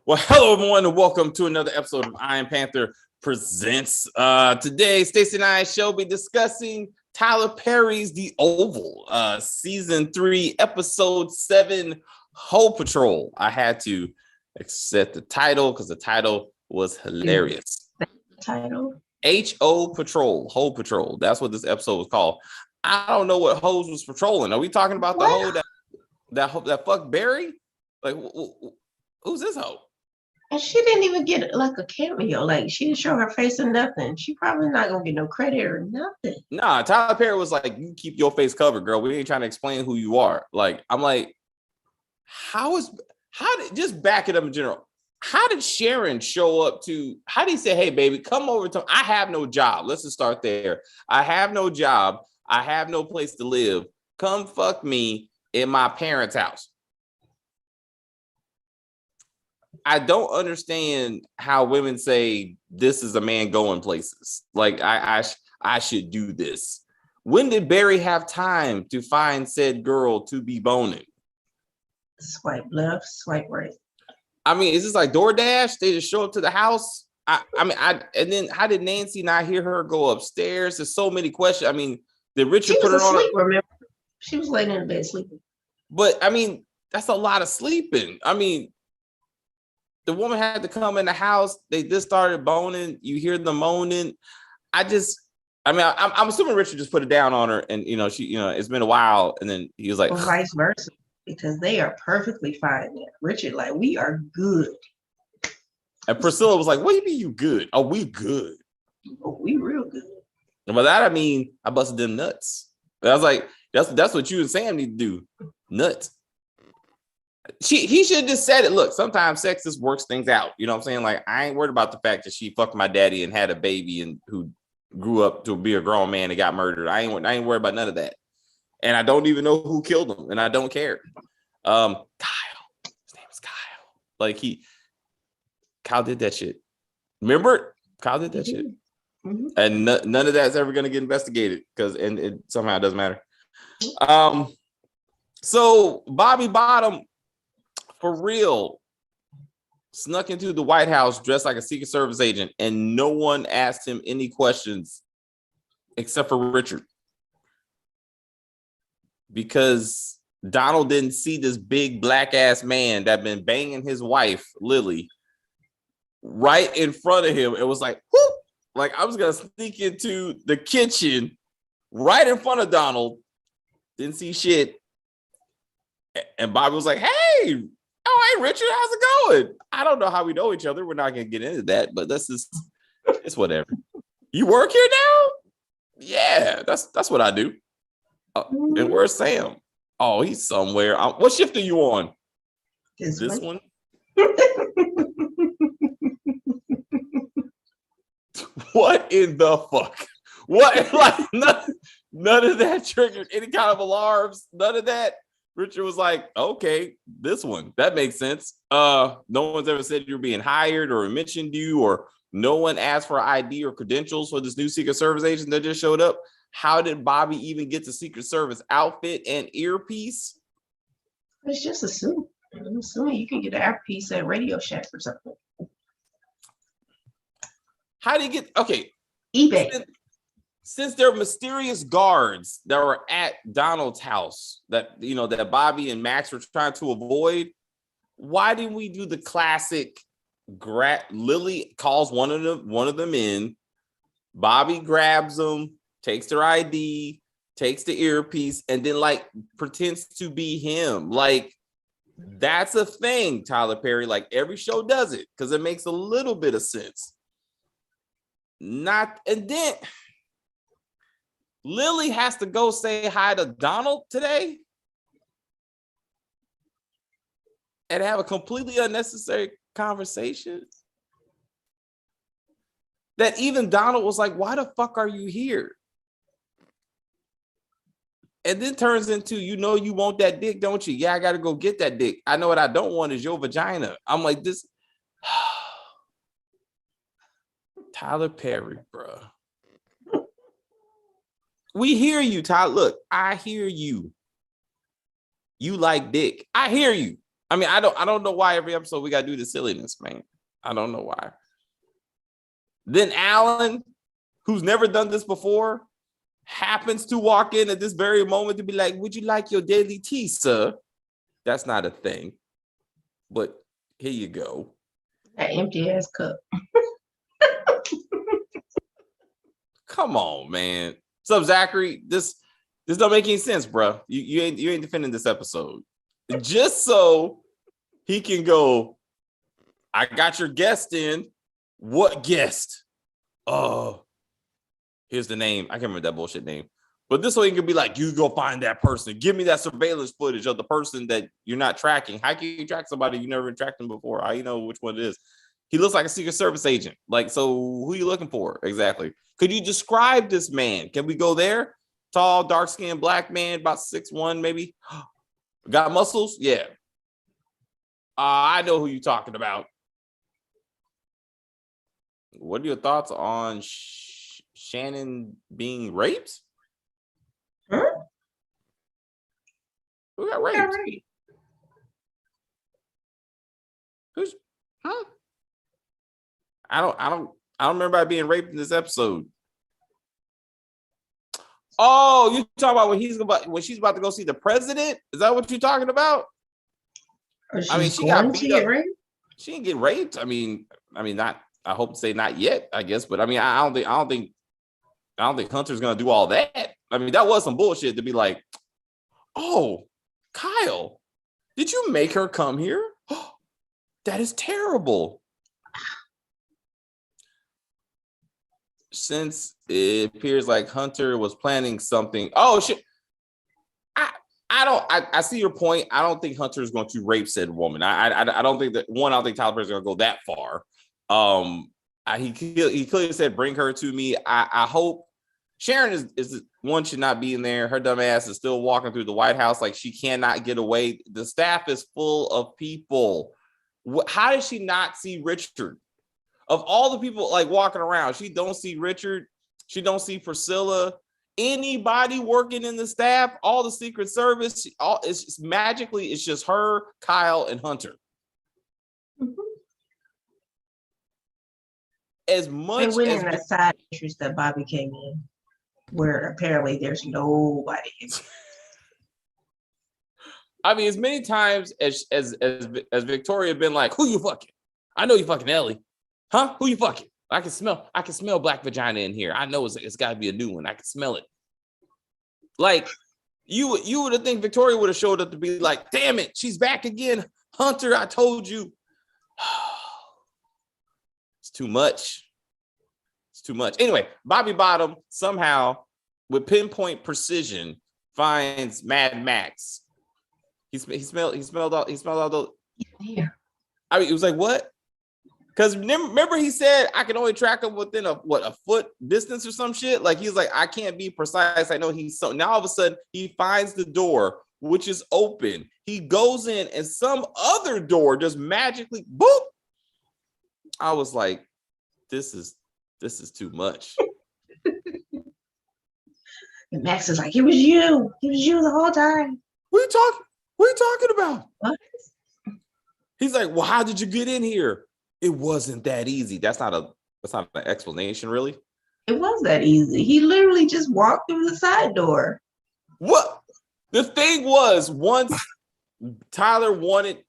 Well, hello everyone, and welcome to another episode of Iron Panther Presents. Today, Stacey and I shall be discussing Tyler Perry's The Oval, Season 3, Episode 7, Hoe Patrol. I had to accept the title because the title was hilarious. Title? H-O Patrol, Hoe Patrol. That's what this episode was called. I don't know what hoes was patrolling. Are we talking about the hoe that fucked Barry? Like, who's this hoe? And she didn't even get like a cameo. Like she didn't show her face or nothing. She probably not gonna get no credit or nothing. Nah, Tyler Perry was like, "You keep your face covered, girl. We ain't trying to explain who you are." Like, I'm like, how did just back it up in general? How did Sharon show up to? How did he say, "Hey, baby, come over to"? I have no job. Let's just start there. I have no job. I have no place to live. Come fuck me in my parents' house. I don't understand how women say this is a man going places. Like I should do this. When did Barry have time to find said girl to be boning? Swipe left, swipe right. I mean, is this like DoorDash? They just show up to the house. And then how did Nancy not hear her go upstairs? There's so many questions. I mean, did Richard put her on? Remember, she was laying in the bed sleeping. But I mean, that's a lot of sleeping. I mean, the woman had to come in the house. They just started boning. You hear them moaning. I'm assuming Richard just put it down on her, and it's been a while, and then he was like, or vice versa, because they are perfectly fine there. Richard, like, we are good. And Priscilla was like, "What do you mean you good? Oh, we good. Oh, we real good." And by that I mean I busted them nuts. And I was like, that's what you and Sam need to do. Nuts. He should have just said it. Look, sometimes sex just works things out. You know what I'm saying? Like, I ain't worried about the fact that she fucked my daddy and had a baby and who grew up to be a grown man and got murdered. I ain't worried about none of that. And I don't even know who killed him, and I don't care. Kyle. His name is Kyle. Like Kyle did that shit. Remember? Kyle did that shit. Mm-hmm. And none of that's ever gonna get investigated because it somehow doesn't matter. So Bobby Bottom, for real, snuck into the White House dressed like a Secret Service agent, and no one asked him any questions except for Richard. Because Donald didn't see this big black ass man that been banging his wife, Lily, right in front of him. It was like, whoop, like I was gonna sneak into the kitchen right in front of Donald, didn't see shit. And Bobby was like, "Hey, oh, hey, Richard, how's it going?" I don't know how we know each other. We're not gonna get into that, but it's whatever. You work here now? Yeah, that's what I do. And where's Sam? Oh, he's somewhere. What shift are you on? This one? What in the fuck? What? Like none of that triggered any kind of alarms. None of that. Richard was like, "Okay, this one, that makes sense." No one's ever said you're being hired or mentioned you, or no one asked for ID or credentials for this new Secret Service agent that just showed up. How did Bobby even get the Secret Service outfit and earpiece? It's just a suit. I'm assuming you can get an earpiece at Radio Shack or something. How do you get eBay? Since there are mysterious guards that were at Donald's house that Bobby and Max were trying to avoid, why didn't we do the classic? Lily calls one of them in. Bobby grabs them, takes their ID, takes the earpiece, and then like pretends to be him. Like, that's a thing, Tyler Perry. Like, every show does it because it makes a little bit of sense. And then Lily has to go say hi to Donald today and have a completely unnecessary conversation that even Donald was like, "Why the fuck are you here?" And then turns into, you want that dick, don't you? Yeah, I got to go get that dick. I know what I don't want is your vagina. I'm like, this Tyler Perry, bro. We hear you, Tyler. Look, I hear you. You like dick. I hear you. I mean, I don't know why every episode we gotta do the silliness, man. I don't know why. Then Alan, who's never done this before, happens to walk in at this very moment to be like, "Would you like your daily tea, sir?" That's not a thing, but here you go. That empty ass cup. Come on, man. What's up, Zachary? This don't make any sense, bro. You ain't defending this episode. Just so he can go, I got your guest in. What guest? Oh, here's the name. I can't remember that bullshit name. But this way he can be like, you go find that person. Give me that surveillance footage of the person that you're not tracking. How can you track somebody you never tracked them before? How you know which one it is? He looks like a Secret Service agent. Like, so who are you looking for? Exactly. Could you describe this man? Can we go there? Tall, dark-skinned black man, about 6'1", maybe. Got muscles? Yeah. I know who you're talking about. What are your thoughts on Shannon being raped? Huh? Who got raped? Who's? Huh? I don't remember being raped in this episode. Oh, you talking about when she's about to go see the president? Is that what you're talking about? I mean, she got beat up. Raped? She didn't get raped. I mean, not. I hope to say not yet. I guess, but I mean, I don't think Hunter's gonna do all that. I mean, that was some bullshit to be like, oh, Kyle, did you make her come here? That is terrible. Since it appears like Hunter was planning something. Oh shit. I see your point. I don't think Hunter is going to rape said woman. I don't think that one. I don't think Tyler Perry's going to go that far. He clearly said, "Bring her to me." I hope Sharon is one should not be in there. Her dumb ass is still walking through the White House like she cannot get away. The staff is full of people. How does she not see Richard? Of all the people like walking around, she don't see Richard. She don't see Priscilla. Anybody working in the staff, all the Secret Service, it's just, magically, it's just her, Kyle, and Hunter. Mm-hmm. As much and when in that side entrance that Bobby came in, where apparently there's nobody. I mean, as many times as Victoria been like, "Who you fucking? I know you fucking Ellie, huh? Who you fucking? I can smell black vagina in here. I know it's got to be a new one. I can smell it." Like you would have think Victoria would have showed up to be like, "Damn it, she's back again, Hunter. I told you." It's too much. It's too much. Anyway, Bobby Bottom somehow, with pinpoint precision, finds Mad Max. He smelled all the. Yeah. I mean, it was like, what? Because remember he said I can only track him within a foot distance or some shit. Like he's like, I can't be precise. I know he's so. Now all of a sudden he finds the door, which is open. He goes in and some other door just magically boop. I was like, this is too much. And Max is like, it was you the whole time. What are you talking about? What? He's like, well, how did you get in here? It wasn't that easy. That's not an explanation, really. It was that easy. He literally just walked through the side door. What? The thing was, once Tyler wanted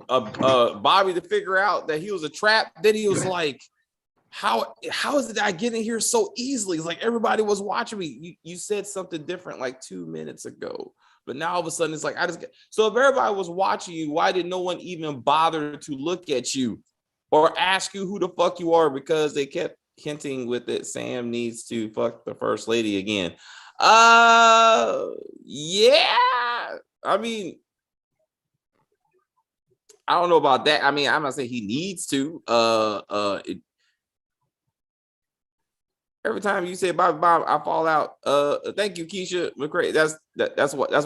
Bobby to figure out that he was a trap, then he was like, how is it that I get in here so easily? It's like everybody was watching me. You said something different like 2 minutes ago. But now all of a sudden it's like, so if everybody was watching you, why did no one even bother to look at you or ask you who the fuck you are? Because they kept hinting with it. Sam needs to fuck the first lady again. Yeah. I mean, I don't know about that. I mean, I'm not saying he needs to. Every time you say bye, I fall out. Thank you, Keisha McCray. That's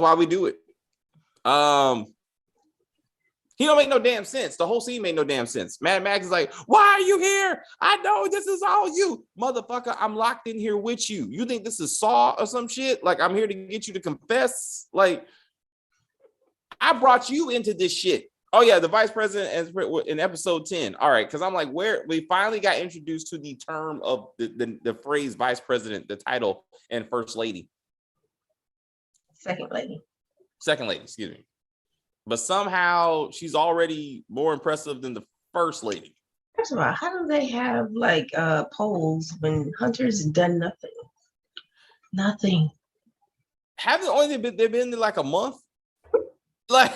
why we do it. He don't make no damn sense. The whole scene made no damn sense. Mad Max is like, why are you here? I know this is all you, motherfucker. I'm locked in here with you. You think this is Saw or some shit? Like I'm here to get you to confess. Like I brought you into this shit. Oh yeah, the vice president in episode 10. All right, because I'm like, where we finally got introduced to the term of the phrase vice president, the title, and first lady. Second lady. Second lady, excuse me. But somehow she's already more impressive than the first lady. First of all, how do they have like polls when Hunter's done nothing? Nothing. Haven't only they've been in like a month? Like,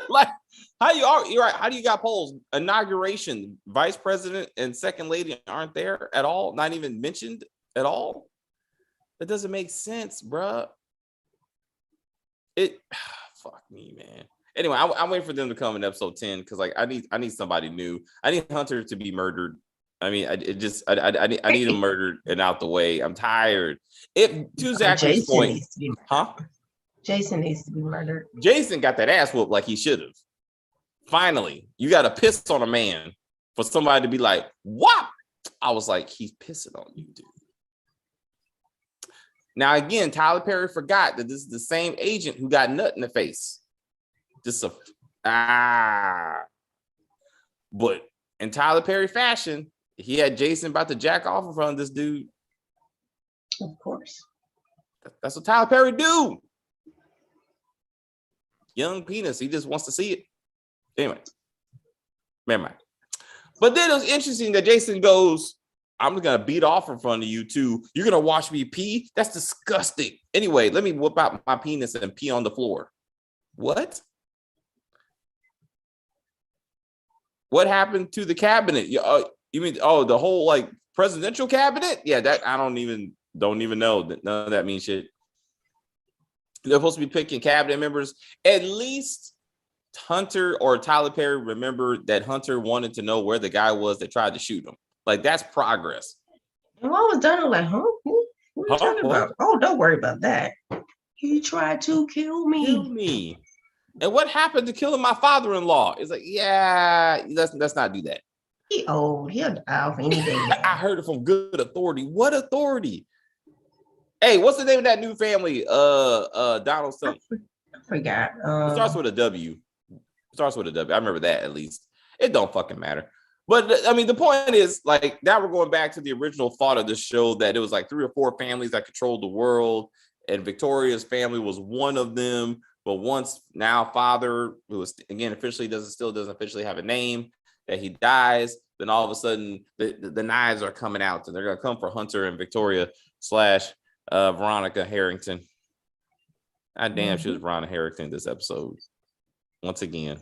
like how you are? You're right. How do you got polls? Inauguration, vice president and second lady aren't there at all. Not even mentioned at all. That doesn't make sense, bruh. It fuck me, man. Anyway, I'm waiting for them to come in episode 10 because like I need somebody new. I need Hunter to be murdered. I mean, I need him murdered and out the way. I'm tired. To Zachary's point, huh? Jason needs to be murdered. Jason got that ass whooped like he should have. Finally, you got to piss on a man for somebody to be like, "What?" I was like, he's pissing on you, dude. Now again, Tyler Perry forgot that this is the same agent who got nut in the face. Just but in Tyler Perry fashion, he had Jason about to jack off in front of this dude. Of course. That's what Tyler Perry do. Young penis, he just wants to see it. Anyway, never mind. But then it was interesting that Jason goes, I'm just gonna beat off in front of you too. You're gonna watch me pee? That's disgusting. Anyway, let me whip out my penis and pee on the floor. What? What happened to the cabinet? You mean the whole like presidential cabinet? Yeah, that I don't even know that none of that means shit. They're supposed to be picking cabinet members. At least Hunter or Tyler Perry remembered that Hunter wanted to know where the guy was that tried to shoot him. Like that's progress. And what was Donald like, huh? What are you talking about? Oh, don't worry about that. He tried to kill me. And what happened to killing my father-in-law? It's like, yeah, let's not do that. He old. He'll die off any day. I heard it from good authority. What authority? Hey, what's the name of that new family? Donald something. I forgot. It starts with a W. I remember that at least. It don't fucking matter. But I mean, the point is, like, now we're going back to the original thought of the show that it was like 3 or 4 families that controlled the world, and Victoria's family was one of them. But once now, father, who was again officially doesn't officially have a name, that he dies, then all of a sudden the knives are coming out, and they're gonna come for Hunter and Victoria / Veronica Harrington. God damn, she was Veronica Harrington this episode. Once again.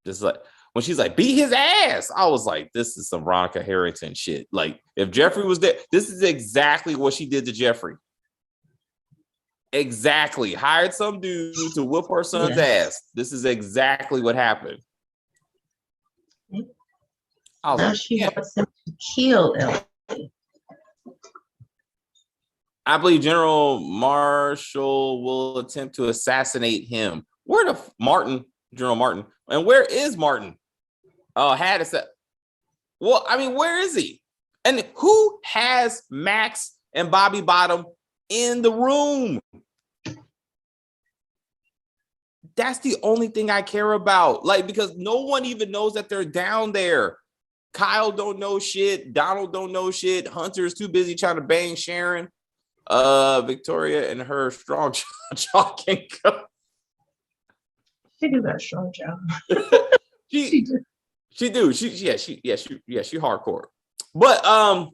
Just like when she's like, beat his ass. I was like, this is some Veronica Harrington shit. Like, if Jeffrey was there, this is exactly what she did to Jeffrey. Exactly. Hired some dude to whoop her son's ass. This is exactly what happened. I was now like, she wants him to kill Ellie. I believe General Marshall will attempt to assassinate him. Where the General Martin, and where is Martin? Had it set. Well, I mean, where is he? And who has Max and Bobby Bottom in the room? That's the only thing I care about. Like, because no one even knows that they're down there. Kyle don't know shit. Donald don't know shit. Hunter's too busy trying to bang Sharon. Victoria and her strong jaw can go. She do that strong jaw. She do. She hardcore. But I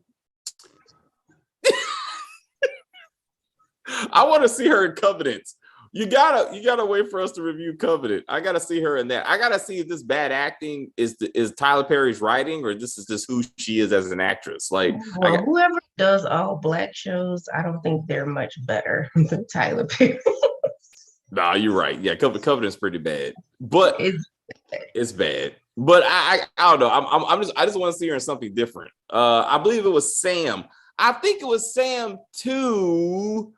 want to see her in Covenant. You gotta wait for us to review Covenant. I gotta see her in that. I gotta see if this bad acting is Tyler Perry's writing, or this is just who she is as an actress. Like, well, whoever does all black shows, I don't think they're much better than Tyler Perry. Nah, you're right. Yeah, Covenant's pretty bad, but it's bad. But I don't know. I just want to see her in something different. I believe it was Sam. I think it was Sam too.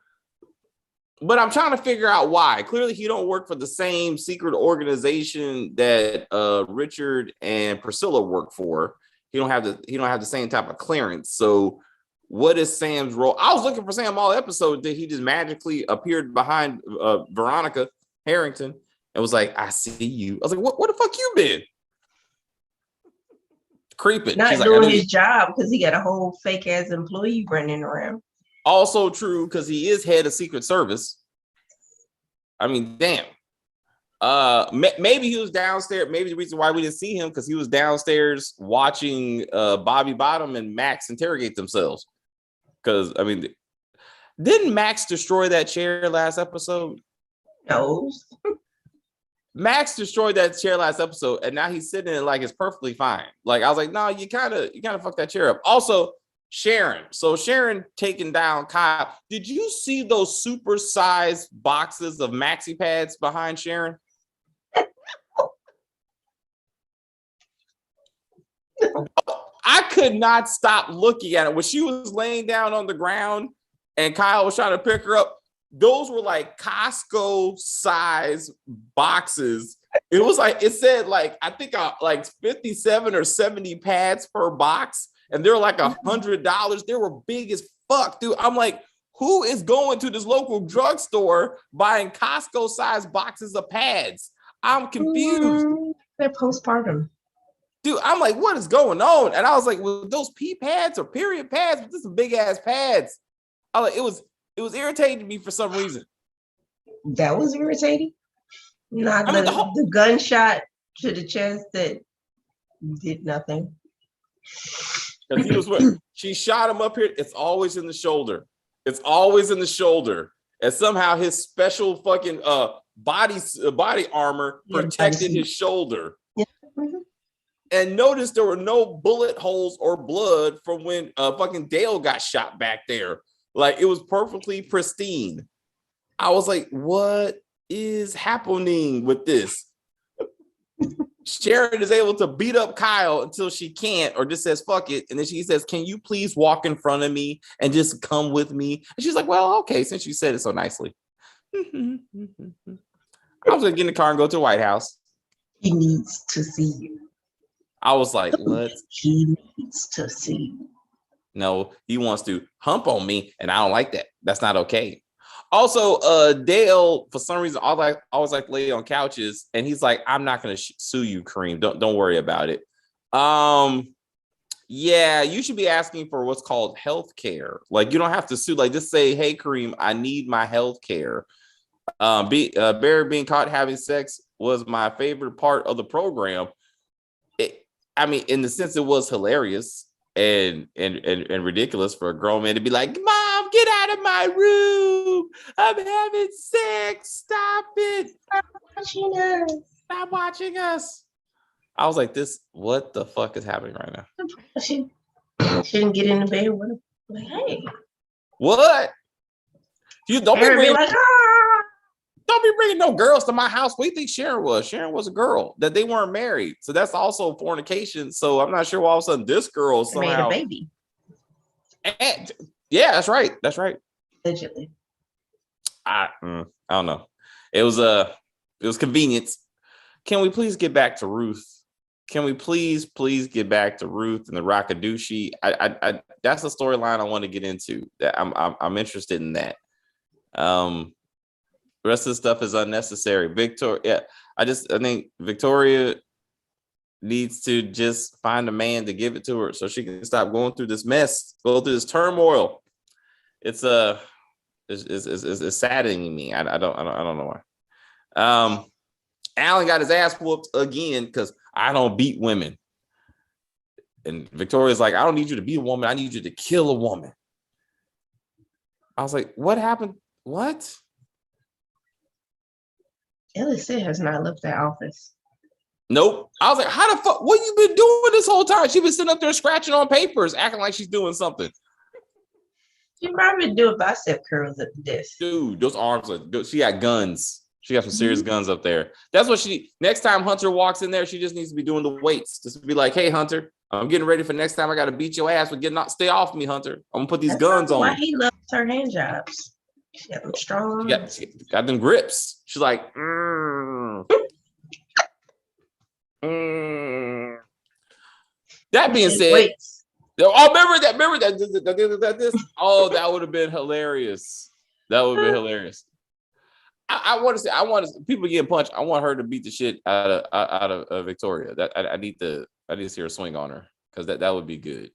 But I'm trying to figure out why. Clearly, he don't work for the same secret organization that Richard and Priscilla work for. He don't have the same type of clearance. So what is Sam's role? I was looking for Sam all episode. That he just magically appeared behind Veronica Harrington and was like, "I see you." I was like, "What? Where the fuck you been?" Creeping. Not She's like, doing his job because he got a whole fake ass employee running around. Also true because he is head of Secret Service. I mean, damn. Maybe he was downstairs. Maybe the reason why we didn't see him because he was downstairs watching Bobby Bottom and Max interrogate themselves. Because I mean, didn't Max destroy that chair last episode? No. Max destroyed that chair last episode, and now he's sitting in it like it's perfectly fine. Like I was like, no, you kind of fucked that chair up. Also, Sharon. So Sharon taking down Kyle. Did you see those super-sized boxes of maxi pads behind Sharon? I could not stop looking at it when she was laying down on the ground and Kyle was trying to pick her up. Those were like Costco size boxes. It was like, it said like, I think like 57 or 70 pads per box. And they're like $100. They were big as fuck, dude. I'm like, who is going to this local drugstore buying Costco size boxes of pads? I'm confused. They're postpartum. Dude, I'm like, what is going on? And I was like, well, those pee pads or period pads, but this is big ass pads. I was like, it was irritating to me for some reason. That was irritating. Not the gunshot to the chest that did nothing. Because he was she shot him up here. It's always in the shoulder. It's always in the shoulder. And somehow his special fucking body armor protected his shoulder. Yeah. Mm-hmm. And notice there were no bullet holes or blood from when fucking Dale got shot back there. Like it was perfectly pristine. I was like, what is happening with this? Sharon is able to beat up Kyle until she can't or just says, fuck it. And then she says, can you please walk in front of me and just come with me? And she's like, well, okay, since you said it so nicely. I was going to get in the car and go to the White House. He needs to see you. I was like, what? He needs to see you. No, he wants to hump on me, and I don't like that. That's not okay. Also, Dale, for some reason, always like lay on couches, and he's like, I'm not gonna sue you, Kareem. Don't worry about it. Yeah, you should be asking for what's called health care. Like, you don't have to sue, like just say, hey, Kareem, I need my health care. Barry being caught having sex was my favorite part of the program. I mean, in the sense it was hilarious and ridiculous for a grown man to be like, Mom, get out of my room. I'm having sex. Stop it. Stop watching us. I was like, what the fuck is happening right now? She didn't get in the bed with him. Like, hey. What? You don't be bringing, like, don't be bringing no girls to my house. What do you think Sharon was? Sharon was a girl that they weren't married. So that's also fornication. So I'm not sure why all of a sudden this girl somehow made a baby. And, yeah, that's right. That's right. Allegedly. I don't know. It was convenience. Can we please get back to Ruth? Can we please get back to Ruth and the Rakadushi? I that's a storyline I want to get into. That I'm interested in that. The rest of the stuff is unnecessary. Victoria, I think Victoria needs to just find a man to give it to her so she can stop going through this mess, go through this turmoil. It's saddening me. I don't know why. Alan got his ass whooped again because I don't beat women. And Victoria's like, I don't need you to beat a woman. I need you to kill a woman. I was like, what happened? What? Ellie has not left that office. Nope. I was like, how the fuck? What you been doing this whole time? She been sitting up there scratching on papers, acting like she's doing something. She probably do bicep curls at the desk. Dude, those arms are. She got guns. She got some serious guns up there. That's what next time Hunter walks in there, she just needs to be doing the weights. Just to be like, hey, Hunter, I'm getting ready for next time. I got to beat your ass for stay off me, Hunter. I'm going to put these guns on. Why he loves her hand jobs. She got them strong. She got them grips. She's like, That being said, Oh, remember that. Oh, that would have been hilarious. That would have been hilarious. I want to people getting punched. I want her to beat the shit out of Victoria. That I need to see her swing on her because that would be good.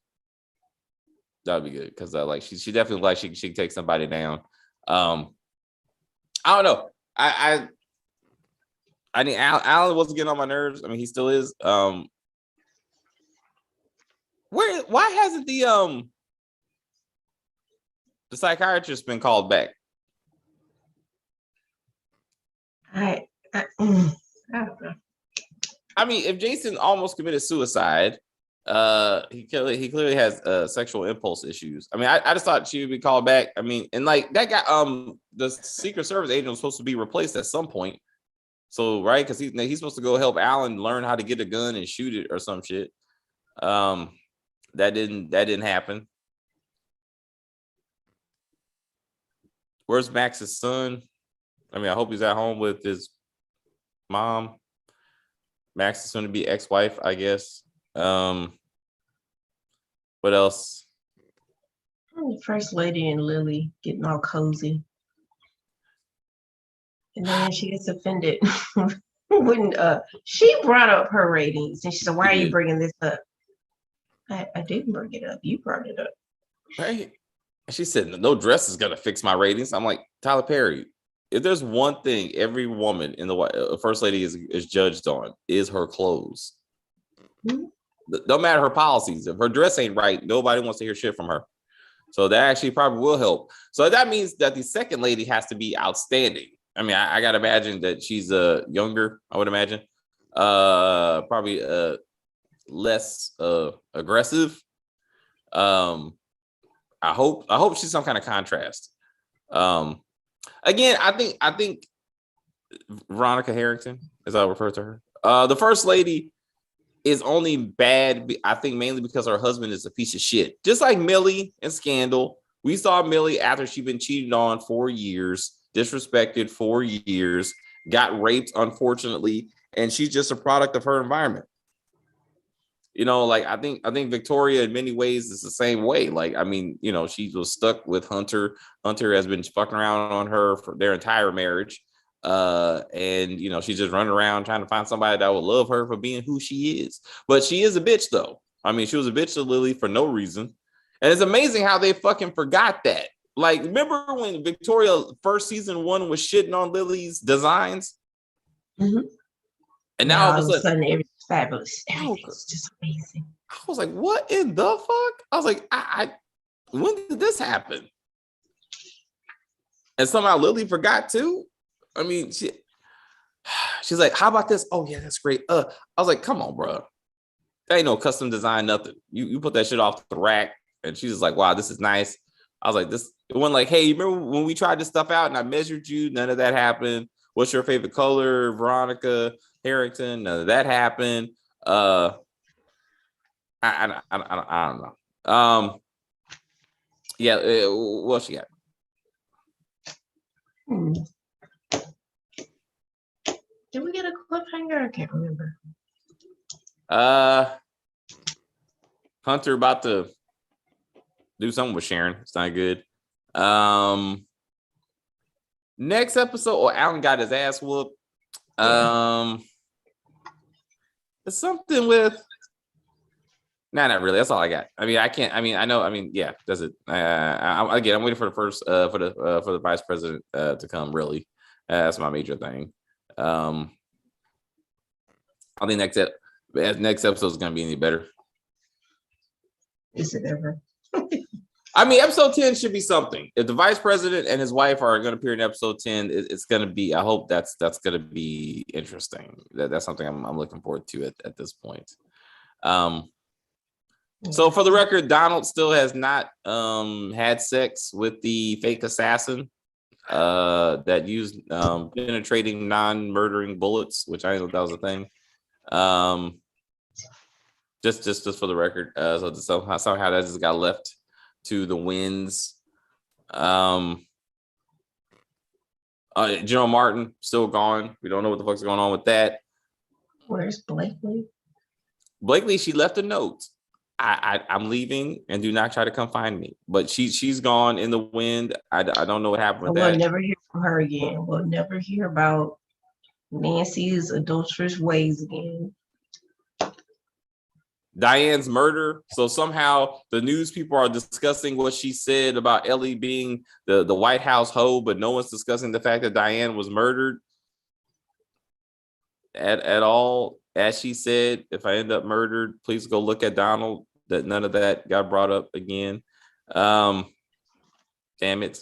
That would be good because like she definitely like she can take somebody down. I don't know. I think Alan wasn't getting on my nerves. I mean, he still is. Why hasn't the psychiatrist been called back? I don't know. I mean, if Jason almost committed suicide, he clearly has sexual impulse issues. I mean, I just thought she would be called back. I mean, and like that guy, the Secret Service agent was supposed to be replaced at some point. So right, because he's supposed to go help Alan learn how to get a gun and shoot it or some shit. That didn't happen. Where's Max's son? I mean, I hope he's at home with his mom. Max is going to be ex-wife, I guess. What else? First Lady and Lily getting all cozy. And then she gets offended when she brought up her ratings. And she said, why are you bringing this up? I didn't bring it up. You brought it up. Right. She said, no dress is going to fix my ratings. I'm like, Tyler Perry, if there's one thing every woman in the First Lady is judged on, is her clothes. Mm-hmm. No matter her policies. If her dress ain't right, nobody wants to hear shit from her. So that actually probably will help. So that means that the second lady has to be outstanding. I mean, I got to imagine that she's younger, I would imagine. Probably less aggressive. I hope she's some kind of contrast. Again, I think Veronica Harrington, as I refer to her, the first lady is only bad, I think, mainly because her husband is a piece of shit. Just like Millie in Scandal. We saw Millie after she'd been cheated on 4 years, disrespected 4 years, got raped, unfortunately, and she's just a product of her environment. You know, like I think Victoria in many ways is the same way. Like, I mean, you know, she was stuck with Hunter. Hunter has been fucking around on her for their entire marriage. And you know, she's just running around trying to find somebody that would love her for being who she is. But she is a bitch, though. I mean, she was a bitch to Lily for no reason. And it's amazing how they fucking forgot that. Like, remember when Victoria first season 1 was shitting on Lily's designs? Mm-hmm. And now all of a sudden everything's fabulous. Everything's just amazing. I was like, what in the fuck? I was like, I when did this happen? And somehow Lily forgot too. I mean, she's like, how about this? Oh yeah, that's great. I was like, come on, bro. That ain't no custom design, nothing. You put that shit off the rack, and she's just like, wow, this is nice. I was like, this. It went like, hey, remember when we tried this stuff out and I measured you? None of that happened. What's your favorite color, Veronica Harrington? None of that happened. I don't know. Yeah. What she got? Did we get a cliffhanger? I can't remember. Hunter about to do something with Sharon. It's not good. Next episode, Alan got his ass whooped. There's something with. Nah, not really. That's all I got. I mean, I can't. I mean, I know. I mean, yeah, that's it. I'm waiting for the first for the vice president to come. Really, that's my major thing. I think next episode is going to be any better. Is it ever? I mean, episode 10 should be something. If the vice president and his wife are going to appear in episode 10, it's going to be. I hope that's going to be interesting. That's something I'm looking forward to at this point. So for the record, Donald still has not had sex with the fake assassin that used penetrating non-murdering bullets, which I didn't know that was a thing. Just for the record, so somehow that just got left to the winds. General Martin still gone. We don't know what the fuck's going on with that. Where's Blakely? Blakely, she left a note. I'm leaving, and do not try to come find me. But she's gone in the wind. I don't know what happened with We'll that. never hear from her again. We'll never hear about Nancy's adulterous ways again. Diane's murder. So somehow the news people are discussing what she said about Ellie being the White House hoe, but no one's discussing the fact that Diane was murdered at all. As she said, if I end up murdered, please go look at Donald. That none of that got brought up again. Damn it.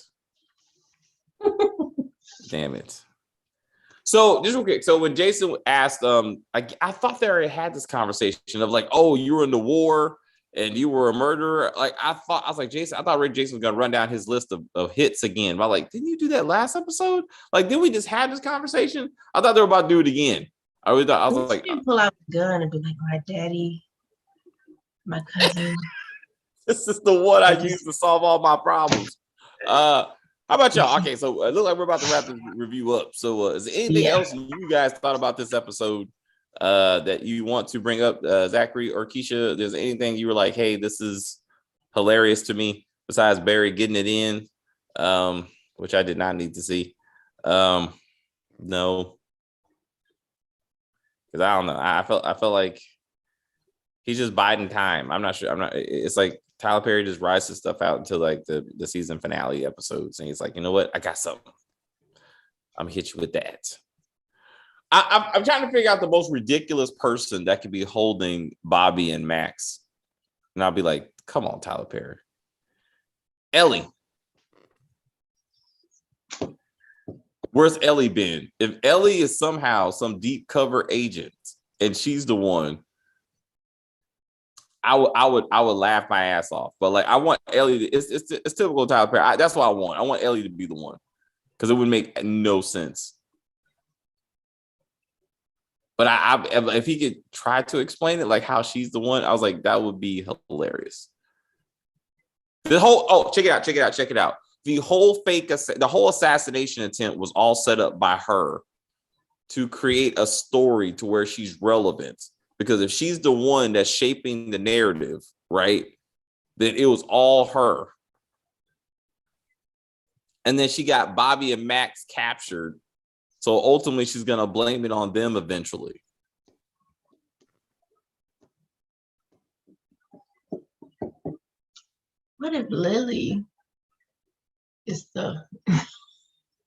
Damn it. So just real quick. So when Jason asked, I thought they already had this conversation of like, oh, you were in the war and you were a murderer. Like I was like, Jason, I thought Ray Jason was gonna run down his list of hits again. But like, didn't you do that last episode? Like, didn't we just have this conversation? I thought they were about to do it again. I was like, pull out the gun and be like, my daddy, my cousin. This is the one I use to solve all my problems. How about y'all? Okay, so it looks like we're about to wrap the review up. So is there anything else you guys thought about this episode that you want to bring up, Zachary or Keisha? There's anything you were like, hey, this is hilarious to me, besides Barry getting it in, which I did not need to see. No. Because I don't know. I felt like he's just biding time. I'm not sure. It's like Tyler Perry just rises stuff out until like the season finale episodes, and he's like, you know what? I got something. I'm gonna hit you with that. I'm trying to figure out the most ridiculous person that could be holding Bobby and Max, and I'll be like, come on, Tyler Perry. Ellie. Where's Ellie been? If Ellie is somehow some deep cover agent and she's the one, I would laugh my ass off. But like, I want Ellie. It's typical Tyler Perry. That's what I want. I want Ellie to be the one, because it would make no sense. But if he could try to explain it, like how she's the one, I was like, that would be hilarious. The whole check it out. The whole assassination attempt was all set up by her to create a story to where she's relevant. Because if she's the one that's shaping the narrative, right, then it was all her. And then she got Bobby and Max captured. So ultimately, she's going to blame it on them eventually. What if Lily is the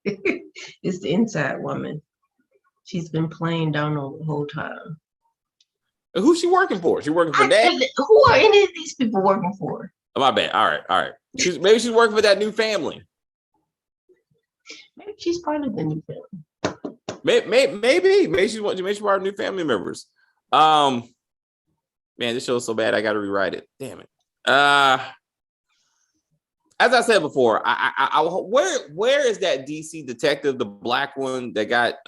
is the inside woman? She's been playing Donald the whole time. Who's she working for? She working for Dad? Who are any of these people working for? Oh, my bad. All right. Maybe she's working for that new family. Maybe she's part of the new family. Maybe she's part of new family members. Man, this show is so bad I got to rewrite it. Damn it. As I said before, where is that DC detective, the black one that got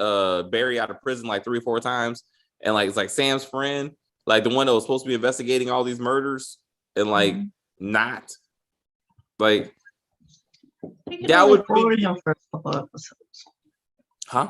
Barry out of prison like 3 or 4 times, and like it's like Sam's friend, like the one that was supposed to be investigating all these murders, and like not like that would afford him for a couple of episodes. Huh?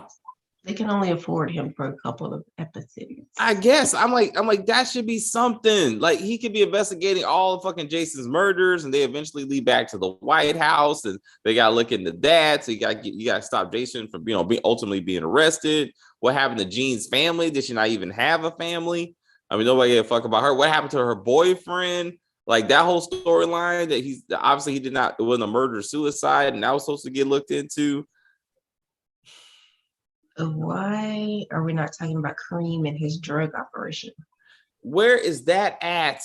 They can only afford him for a couple of episodes. I guess I'm like that should be something. Like he could be investigating all of fucking Jason's murders, and they eventually lead back to the White House, and they gotta look into that. So you gotta stop Jason from ultimately being arrested. What happened to Jean's family? Did she not even have a family? I mean, nobody gave a fuck about her. What happened to her boyfriend? Like that whole storyline that obviously he did not. It wasn't a murder suicide, and that was supposed to get looked into. Why are we not talking about Kareem and his drug operation? Where is that at?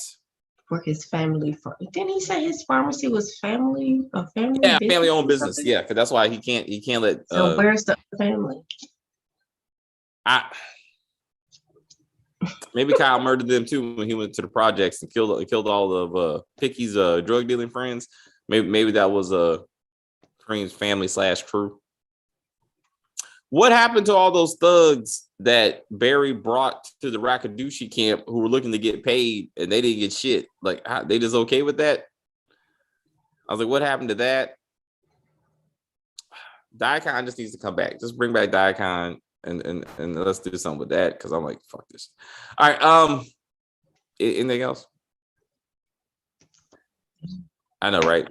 For his family. Didn't he say his pharmacy was family? Yeah, family-owned business. Yeah, because that's why he can't let. So where's the family? Maybe Kyle murdered them too when he went to the projects and killed all of Picky's drug dealing friends. Maybe that was Kareem's family / crew. What happened to all those thugs that Barry brought to the Rakadushi camp who were looking to get paid and they didn't get shit? Like, they just okay with that? I was like, what happened to that? Diacon just needs to come back. Just bring back Diacon and let's do something with that, because I'm like, fuck this. All right. Anything else? I know, right?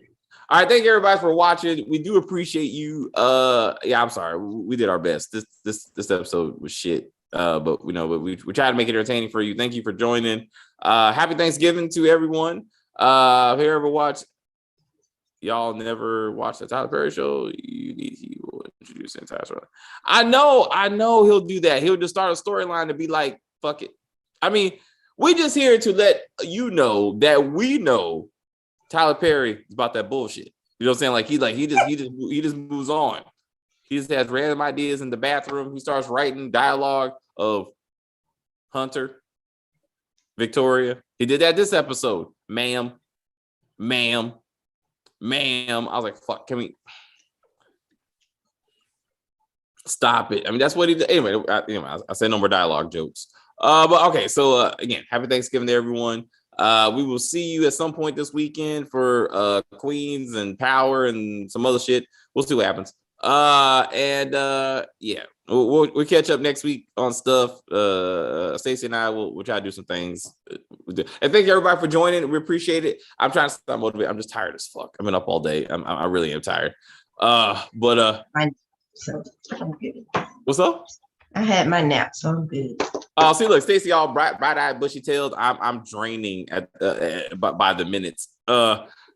All right, thank you everybody for watching. We do appreciate you. Yeah, I'm sorry. We did our best. This episode was shit. But we try to make it entertaining for you. Thank you for joining. Happy Thanksgiving to everyone. If you ever watch, y'all never watched the Tyler Perry show, he will introduce the entire story. I know he'll do that. He'll just start a storyline to be like, fuck it. I mean, we just here to let you know that we know Tyler Perry is about that bullshit. You know what I'm saying? He just moves on. He just has random ideas in the bathroom. He starts writing dialogue of Hunter, Victoria. He did that this episode. Ma'am. I was like, fuck, can we stop it? I mean, that's what he did. Anyway, I said no more dialogue jokes. But okay, so again, happy Thanksgiving to everyone. We will see you at some point this weekend for Queens and Power and some other shit. We'll see what happens. Yeah, we'll catch up next week on stuff. Stacey and I will try to do some things. And thank you everybody for joining. We appreciate it. I'm trying to stay motivated. I'm just tired as fuck. I've been up all day. I really am tired. So I'm good. What's up? I had my nap, so I'm good. Oh, see, look, Stacey, all bright-eyed, bushy-tailed. I'm draining by the minutes.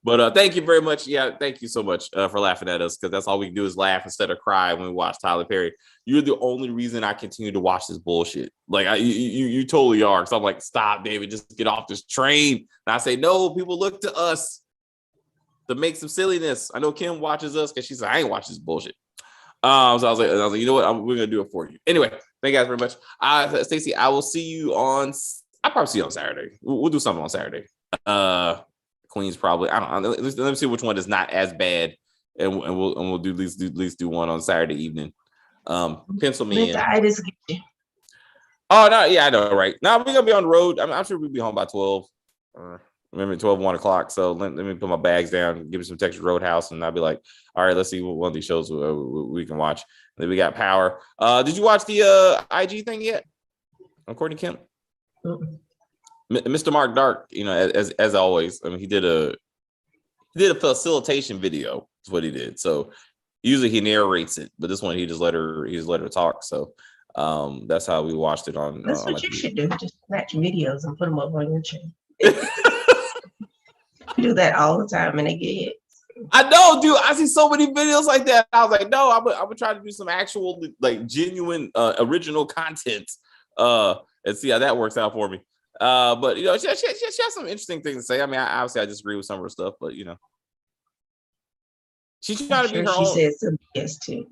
But thank you very much. Yeah, thank you so much for laughing at us, because that's all we can do is laugh instead of cry when we watch Tyler Perry. You're the only reason I continue to watch this bullshit. Like you totally are. So I'm like, stop, David, just get off this train. And I say, no, people look to us to make some silliness. I know Kim watches us because she's like, I ain't watch this bullshit. So I was like, you know what? We're gonna do it for you. Anyway, thank you guys very much. Stacey, I will see you on. I'll probably see you on Saturday. We'll do something on Saturday. Queens probably. I don't know. Let me see which one is not as bad, and we'll do at least do one on Saturday evening. Pencil me in. Oh no, yeah, I know, right? Now we're gonna be on the road. I'm sure we'll be home by 12. Maybe 1 o'clock. So let me put my bags down, give me some Texas Roadhouse, and I'll be like, all right, let's see what one of these shows we can watch. And then we got Power. Did you watch the IG thing yet? On Courtney Kemp? Mr. Mark Dark, as always. I mean, he did a facilitation video. Is what he did. So usually he narrates it, but this one he just let her talk. So that's how we watched it on. That's what you should do. Just snatch videos and put them up on your channel. Do that all the time and they get hit. I know, dude. I see so many videos like that. I was like, no, I'm gonna try to do some actual, like, genuine, original content, and see how that works out for me. But she has some interesting things to say. I mean, I disagree with some of her stuff, but she's trying to be her own. She said some yes too.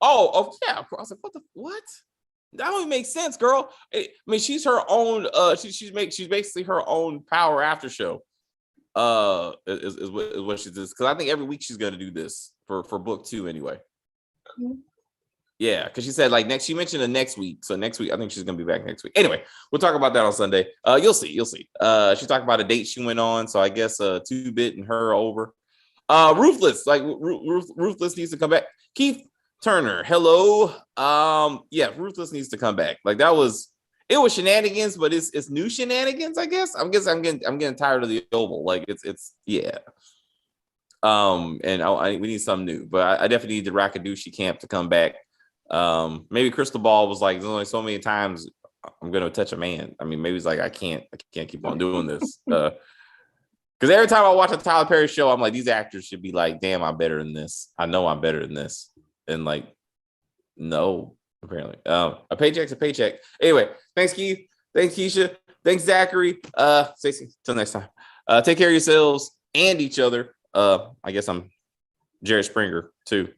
Oh yeah. I was like, what? That don't even make sense, girl. I mean, she's her own. She's basically her own Power after show. Is what she does, because I think every week she's gonna do this for book 2 anyway. Mm-hmm. Yeah, because she said like she mentioned the next week. So next week, I think she's gonna be back next week. Anyway, we'll talk about that on Sunday. You'll see. She talked about a date she went on. So I guess 2-Bit and her are over. Ruthless, like Ruthless needs to come back. Keith Turner, hello. Yeah, Ruthless needs to come back. Like it was shenanigans, but it's new shenanigans, I guess. I'm getting tired of the oval. Like it's yeah. And we need something new, but I definitely need the Rakadouchi camp to come back. Maybe Crystal Ball was like, there's only so many times I'm gonna touch a man. I mean, maybe it's like I can't keep on doing this. Because every time I watch a Tyler Perry show, I'm like, these actors should be like, damn, I'm better than this. I know I'm better than this. And like, no. Apparently, a paycheck's a paycheck. Anyway, thanks, Keith. Thanks, Keisha. Thanks, Zachary. Stacey. Till next time. Take care of yourselves and each other. I guess I'm Jerry Springer too.